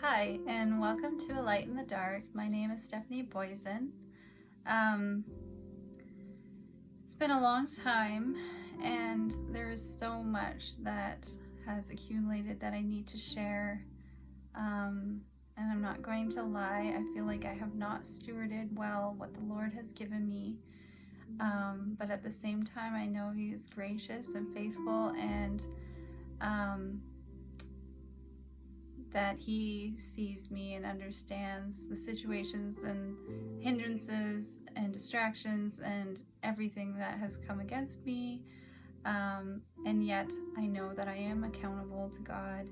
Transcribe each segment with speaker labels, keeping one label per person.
Speaker 1: Hi, and welcome to A Light in the Dark. My name is Stephanie Boysen. It's been a long time, and there is so much that has accumulated that I need to share. And I'm not going to lie, I feel like I have not stewarded well what the Lord has given me. But at the same time, I know He is gracious and faithful, and that He sees me and understands the situations and hindrances and distractions and everything that has come against me. And yet I know that I am accountable to God,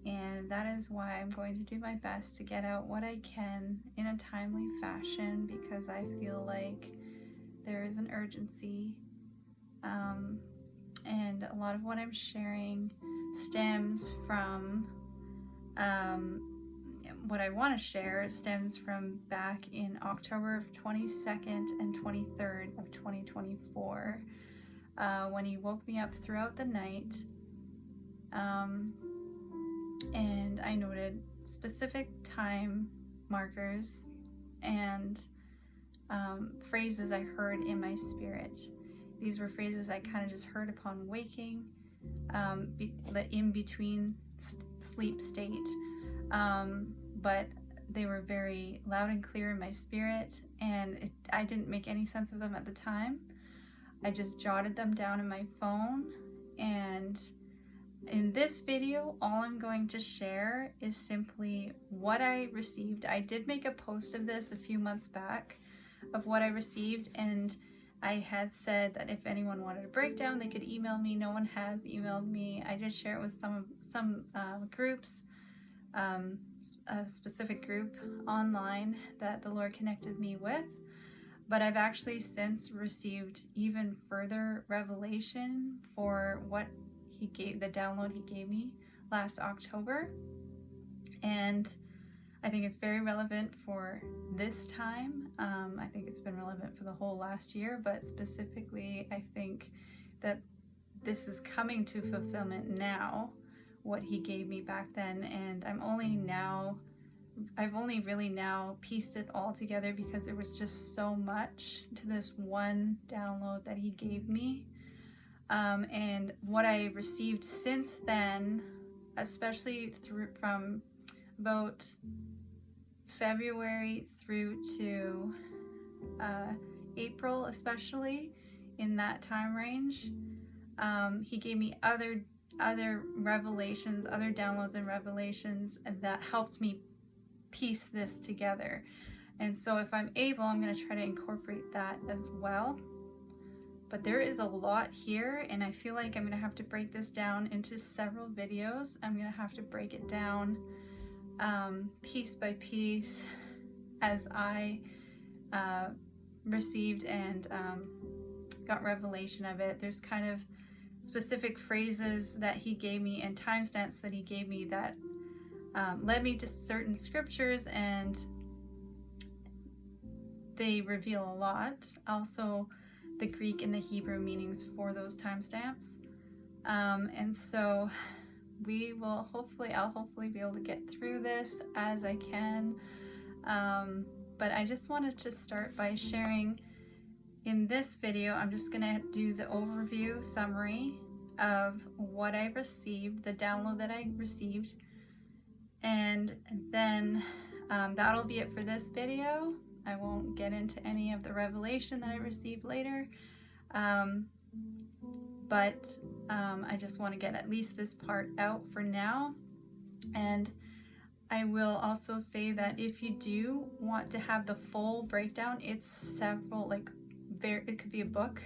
Speaker 1: and that is why I'm going to do my best to get out what I can in a timely fashion, because I feel like there is an urgency. And a lot of what I'm sharing stems from what I want to share stems from back in October of 22nd and 23rd of 2024, when He woke me up throughout the night, and I noted specific time markers and phrases I heard in my spirit. These were phrases I kind of just heard upon waking, in between sleep state, but they were very loud and clear in my spirit, and I didn't make any sense of them at the time. I just jotted them down in my phone, and in this video, all I'm going to share is simply what I received. I did make a post of this a few months back of what I received, and I had said that if anyone wanted a breakdown, they could email me. No one has emailed me. I did share it with some groups, a specific group online that the Lord connected me with. But I've actually since received even further revelation for what He gave, the download He gave me last October. And I think it's very relevant for this time. I think it's been relevant for the whole last year, but specifically, I think that this is coming to fulfillment now, what He gave me back then. And I've only really now pieced it all together, because there was just so much to this one download that He gave me. And what I received since then, especially from about February through to April, especially in that time range, He gave me other revelations, other downloads and revelations that helped me piece this together. And so if I'm able, I'm going to try to incorporate that as well. But there is a lot here, and I feel like I'm going to have to break this down into several videos. I'm going to have to break it down piece by piece as I received and got revelation of it. There's kind of specific phrases that He gave me and timestamps that He gave me that led me to certain scriptures, and they reveal a lot. Also, the Greek and the Hebrew meanings for those timestamps. And so I'll hopefully be able to get through this as I can. But I just wanted to start by sharing in this video. I'm just going to do the overview summary of what I received, the download that I received, and then that'll be it for this video. I won't get into any of the revelation that I received later, but I just want to get at least this part out for now. And I will also say that if you do want to have the full breakdown, it's several, it could be a book.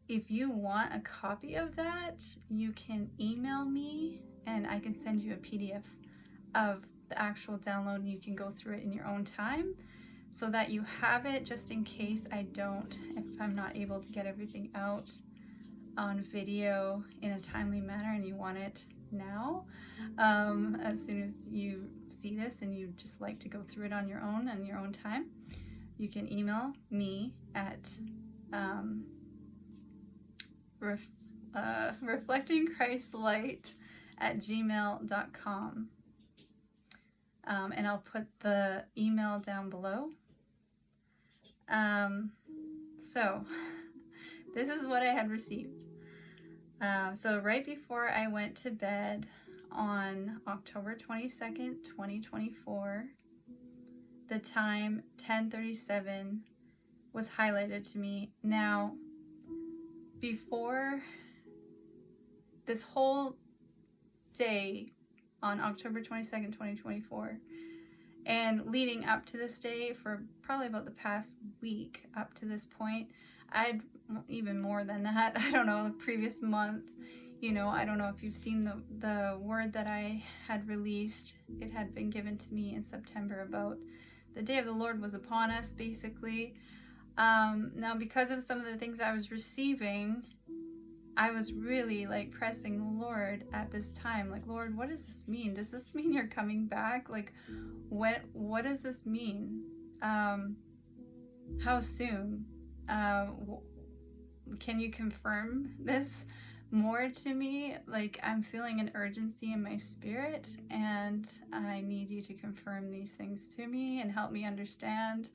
Speaker 1: If you want a copy of that, you can email me and I can send you a PDF of the actual download, and you can go through it in your own time, so that you have it just in case if I'm not able to get everything out on video in a timely manner and you want it now. As soon as you see this and you just like to go through it on your own time, you can email me at reflectingchristlight@gmail.com. and I'll put the email down below. So this is what I had received. So right before I went to bed on October 22nd, 2024, the time 10:37 was highlighted to me. Now, before this whole day on October 22nd, 2024, and leading up to this day for probably about the past week up to this point, I'd even more than that, I don't know, the previous month, I don't know if you've seen the word that I had released. It had been given to me in September about the day of the Lord was upon us, basically. Now, because of some of the things I was receiving, I was really like pressing the Lord at this time. Like, Lord, what does this mean? Does this mean you're coming back? Like, what does this mean? How soon? Can you confirm this more to me? Like, I'm feeling an urgency in my spirit, and I need you to confirm these things to me and help me understand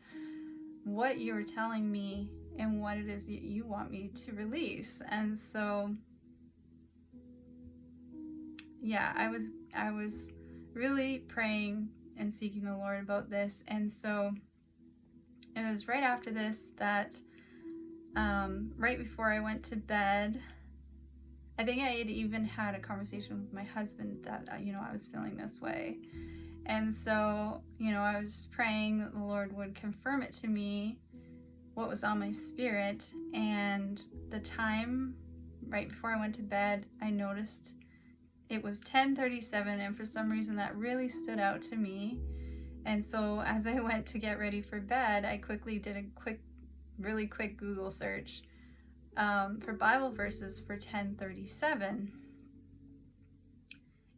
Speaker 1: what you're telling me and what it is that you want me to release. And so, yeah, I was really praying and seeking the Lord about this. And so it was right after this that right before I went to bed, I think I had even had a conversation with my husband that I was feeling this way. And so, I was just praying that the Lord would confirm it to me, what was on my spirit. And the time right before I went to bed, I noticed it was 10:37, and for some reason that really stood out to me. And so as I went to get ready for bed, I quickly did a really quick Google search for Bible verses for 10:37.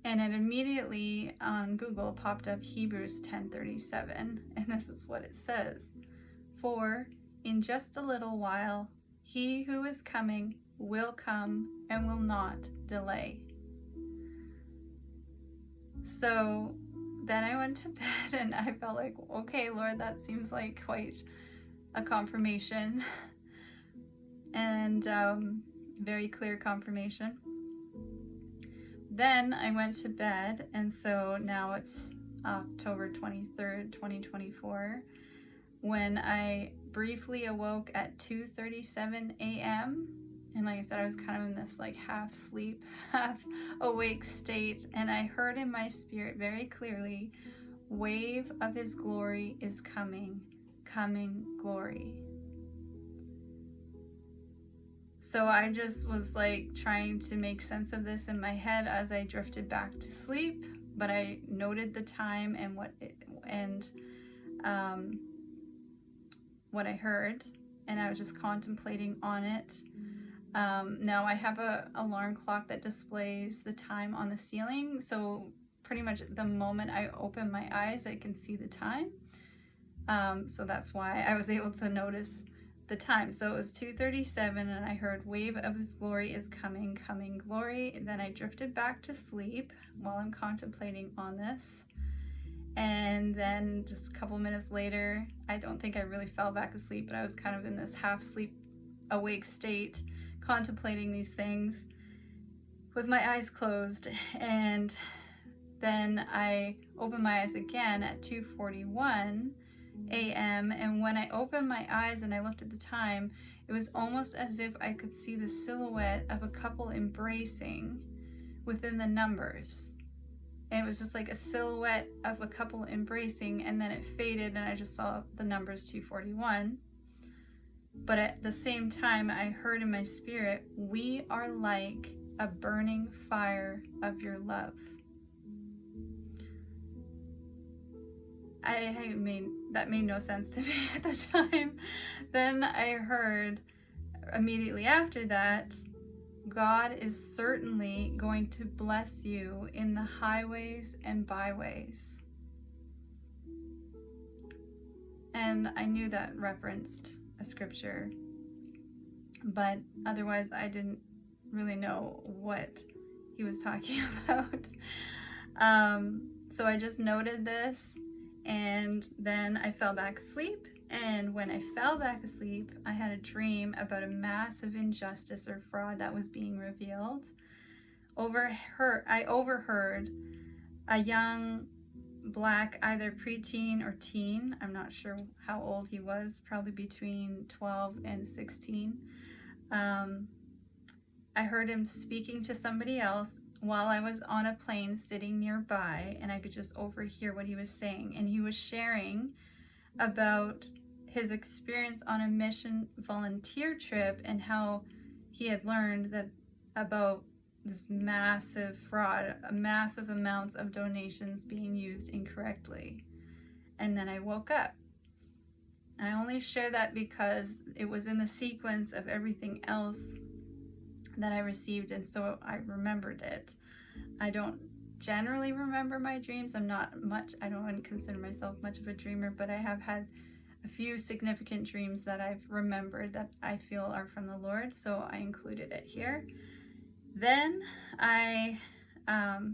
Speaker 1: And it immediately on Google popped up Hebrews 10:37, and this is what it says. For in just a little while, he who is coming will come and will not delay. So then I went to bed and I felt like, okay, Lord, that seems like quite a confirmation and very clear confirmation. Then I went to bed, and so now it's October 23rd, 2024, when I briefly awoke at 2:37 a.m. And like I said, I was kind of in this like half sleep, half awake state, and I heard in my spirit very clearly, wave of his glory is coming, coming glory. So I just was like trying to make sense of this in my head as I drifted back to sleep, but I noted the time and what I heard, and I was just contemplating on it. Now I have a alarm clock that displays the time on the ceiling, so pretty much the moment I open my eyes, I can see the time. So that's why I was able to notice the time. So it was 2:37, and I heard wave of his glory is coming, coming glory. And then I drifted back to sleep while I'm contemplating on this. And then just a couple minutes later, I don't think I really fell back asleep, but I was kind of in this half sleep awake state, contemplating these things with my eyes closed. And then I opened my eyes again at 2:41 a.m. and when I opened my eyes and I looked at the time, it was almost as if I could see the silhouette of a couple embracing within the numbers. And it was just like a silhouette of a couple embracing, and then it faded and I just saw the numbers 241. But at the same time, I heard in my spirit, we are like a burning fire of your love. That made no sense to me at the time. Then I heard immediately after that, God is certainly going to bless you in the highways and byways. And I knew that referenced a scripture, but otherwise I didn't really know what he was talking about. So I just noted this, and then I fell back asleep. And when I fell back asleep, I had a dream about a massive injustice or fraud that was being revealed. I overheard a young black, either preteen or teen, I'm not sure how old he was, probably between 12 and 16. I heard him speaking to somebody else while I was on a plane sitting nearby, and I could just overhear what he was saying. And he was sharing about his experience on a mission volunteer trip and how he had learned that about this massive fraud, massive amounts of donations being used incorrectly. And then I woke up. I only share that because it was in the sequence of everything else that I received, and so I remembered it. I don't generally remember my dreams. I don't consider myself much of a dreamer, but I have had a few significant dreams that I've remembered that I feel are from the Lord, so I included it here. Then after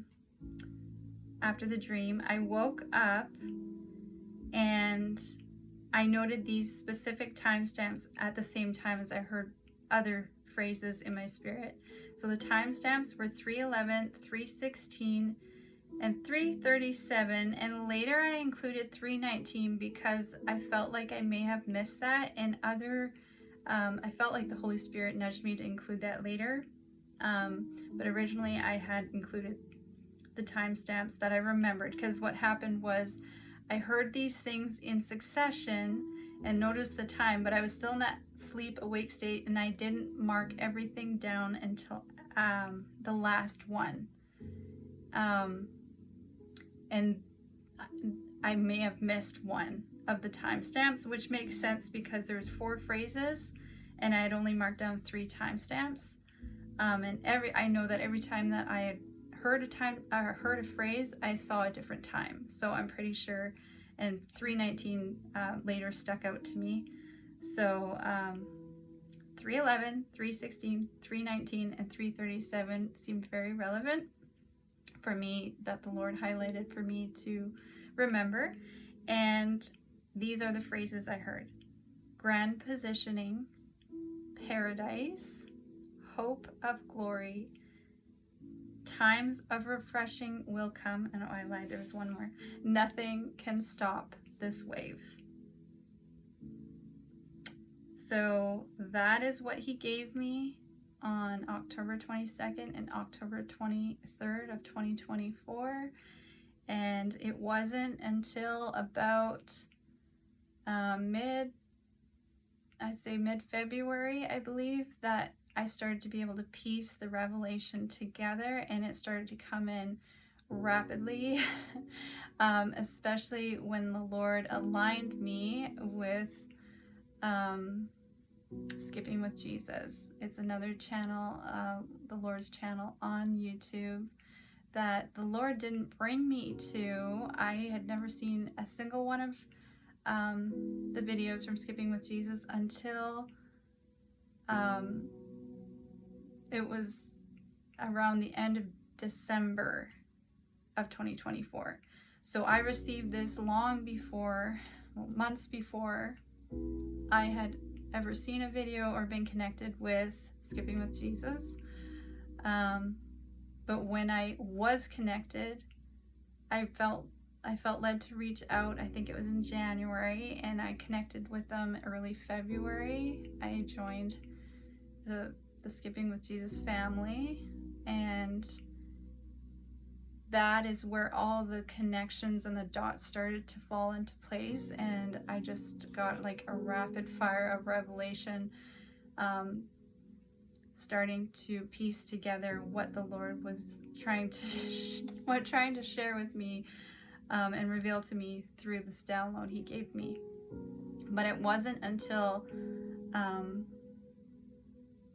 Speaker 1: the dream, I woke up and I noted these specific timestamps at the same time as I heard other phrases in my spirit. So the timestamps were 3:11, 3:16, and 3:37, and later I included 3:19 because I felt like I may have missed that, and I felt like the Holy Spirit nudged me to include that later. But originally I had included the timestamps that I remembered, because what happened was I heard these things in succession and noticed the time, but I was still in that sleep awake state, and I didn't mark everything down until the last one. And I may have missed one of the timestamps, which makes sense because there's 4 phrases and I had only marked down 3 timestamps. And I know that every time that I had heard a phrase, I saw a different time. So I'm pretty sure, and 3:19 later stuck out to me. So 3:11, 3:16, 3:19, and 3:37 seemed very relevant for me, that the Lord highlighted for me to remember. And these are the phrases I heard: grand positioning, paradise, hope of glory, times of refreshing will come, and I lied, there was one more: nothing can stop this wave. So that is what he gave me on October 22nd and October 23rd of 2024. And it wasn't until about mid-February, I believe, that I started to be able to piece the revelation together, and it started to come in rapidly, especially when the Lord aligned me with Skipping with Jesus. It's another channel, the Lord's channel on YouTube, that the Lord didn't bring me to. I had never seen a single one of the videos from Skipping with Jesus until it was around the end of December of 2024. So I received this long before, months before I had ever seen a video or been connected with Skipping with Jesus. But when I was connected, I felt led to reach out. I think it was in January, and I connected with them early February. I joined the Skipping with Jesus family, and that is where all the connections and the dots started to fall into place, and I just got like a rapid fire of revelation, starting to piece together what the Lord was trying to share with me, and reveal to me through this download he gave me. But it wasn't until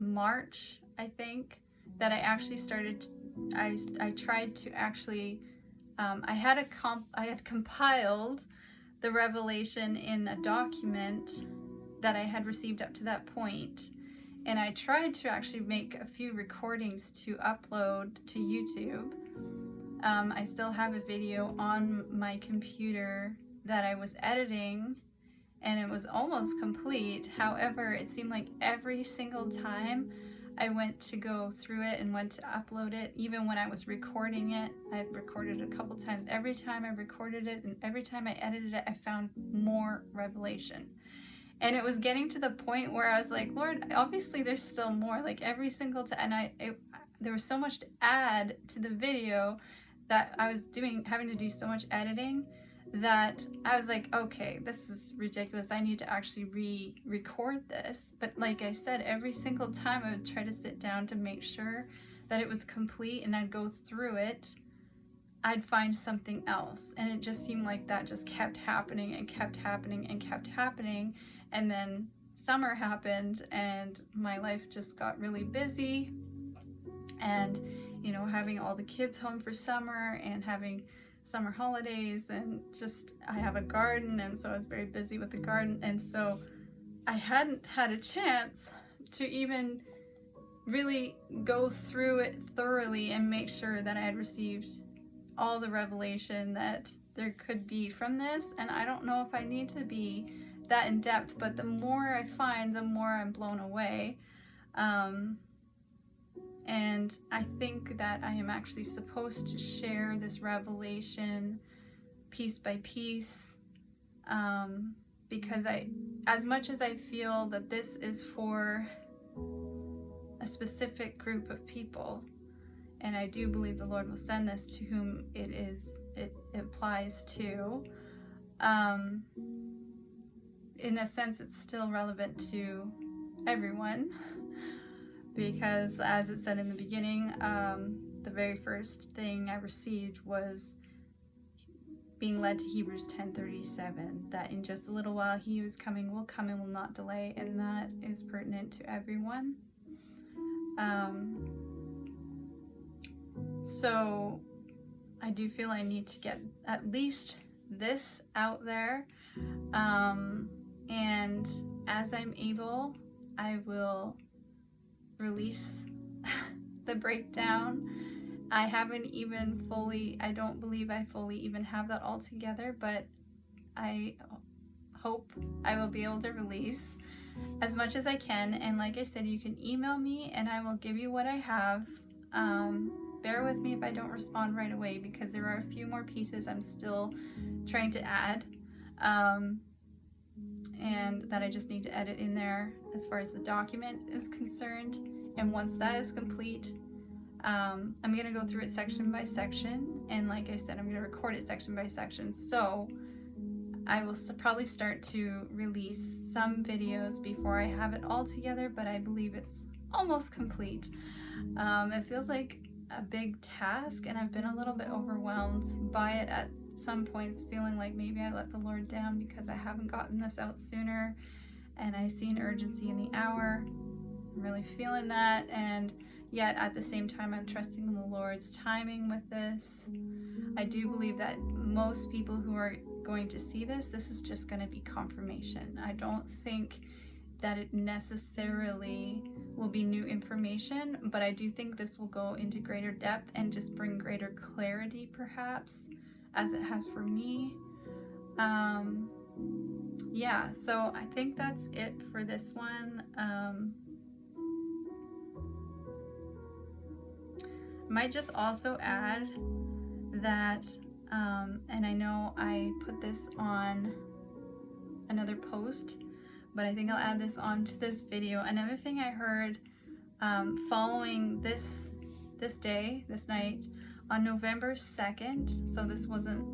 Speaker 1: March, I think, that I actually started. I tried to actually. I had compiled the revelation in a document that I had received up to that point, and I tried to actually make a few recordings to upload to YouTube. I still have a video on my computer that I was editing, and it was almost complete. However, it seemed like every single time I went to go through it and went to upload it, even when I was recording it, I've recorded it a couple times. Every time I recorded it and every time I edited it, I found more revelation. And it was getting to the point where I was like, Lord, obviously there's still more. Like every single time, and there was so much to add to the video that I was having to do so much editing that I was like, okay, this is ridiculous. I need to actually re-record this. But like I said, every single time I would try to sit down to make sure that it was complete, and I'd go through it, I'd find something else. And it just seemed like that just kept happening and kept happening and kept happening. And then summer happened and my life just got really busy. And, you know, having all the kids home for summer and having summer holidays, and just I have a garden, and so I was very busy with the garden, and so I hadn't had a chance to even really go through it thoroughly and make sure that I had received all the revelation that there could be from this. And I don't know if I need to be that in depth, but the more I find, the more I'm blown away. And I think that I am actually supposed to share this revelation piece by piece, because as much as I feel that this is for a specific group of people, and I do believe the Lord will send this to whom it applies to, in a sense it's still relevant to everyone. Because as it said in the beginning, the very first thing I received was being led to Hebrews 10:37, that in just a little while he who is coming will come and will not delay, and that is pertinent to everyone. So I do feel I need to get at least this out there, and as I'm able, I will release the breakdown. I haven't even I don't believe I fully even have that all together, but I hope I will be able to release as much as I can. And like I said, you can email me and I will give you what I have. Bear with me if I don't respond right away, because there are a few more pieces I'm still trying to add, and that I just need to edit in there as far as the document is concerned. And once that is complete, I'm going to go through it section by section, and like I said, I'm going to record it section by section. So I will probably start to release some videos before I have it all together, but I believe it's almost complete. It feels like a big task, and I've been a little bit overwhelmed by it at some points, feeling like maybe I let the Lord down because I haven't gotten this out sooner, and I see an urgency in the hour. I'm really feeling that, and yet at the same time I'm trusting in the Lord's timing with this. I do believe that most people who are going to see this is just going to be confirmation. I don't think that it necessarily will be new information, but I do think this will go into greater depth and just bring greater clarity, perhaps, as it has for me. Yeah, so I think that's it for this one. I might just also add that, and I know I put this on another post, but I think I'll add this on to this video. Another thing I heard following this night, on November 2nd, so this wasn't,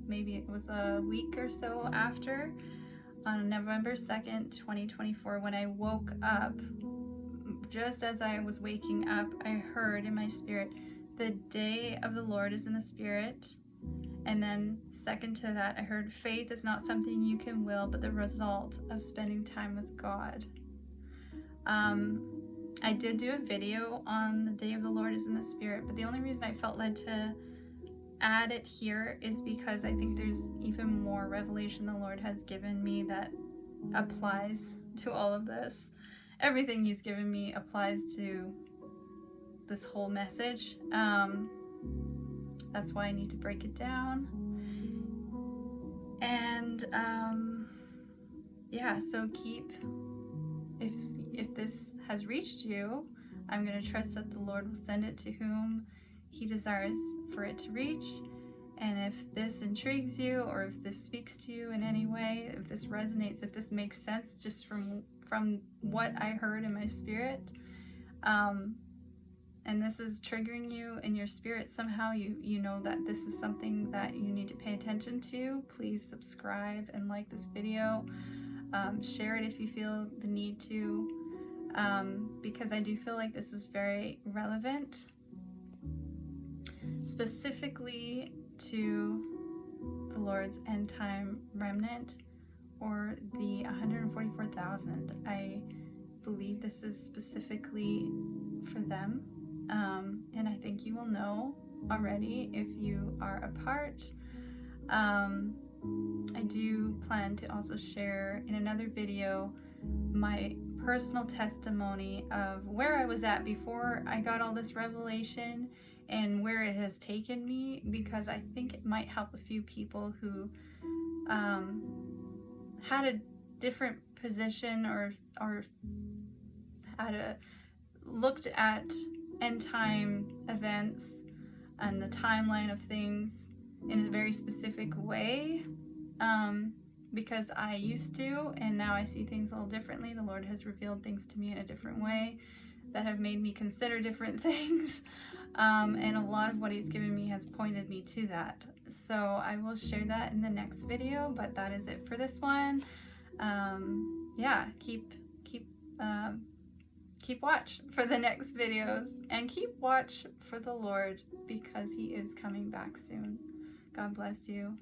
Speaker 1: maybe it was a week or so after, on November 2nd, 2024, when I woke up, just as I was waking up, I heard in my spirit, the day of the Lord is in the spirit. And then second to that, I heard, faith is not something you can will, but the result of spending time with God. I did do a video on the day of the Lord is in the spirit, but the only reason I felt led to add it here is because I think there's even more revelation the Lord has given me that applies to all of this. Everything he's given me applies to this whole message. That's why I need to break it down. And yeah, so if this has reached you, I'm going to trust that the Lord will send it to whom He desires for it to reach. And if this intrigues you, or if this speaks to you in any way, if this resonates, if this makes sense just from what I heard in my spirit, and this is triggering you in your spirit somehow, you know that this is something that you need to pay attention to, please subscribe and like this video. Share it if you feel the need to, because I do feel like this is very relevant, specifically to the Lord's end time remnant, or the 144,000. I believe this is specifically for them, and I think you will know already if you are a part. I do plan to also share in another video my personal testimony of where I was at before I got all this revelation and where it has taken me, because I think it might help a few people who had a different position, or looked at end time events and the timeline of things in a very specific way, because I used to, and now I see things a little differently. The Lord has revealed things to me in a different way that have made me consider different things, and a lot of what He's given me has pointed me to that. So I will share that in the next video, but that is it for this one. Yeah, keep watch for the next videos, and keep watch for the Lord, because He is coming back soon. God bless you.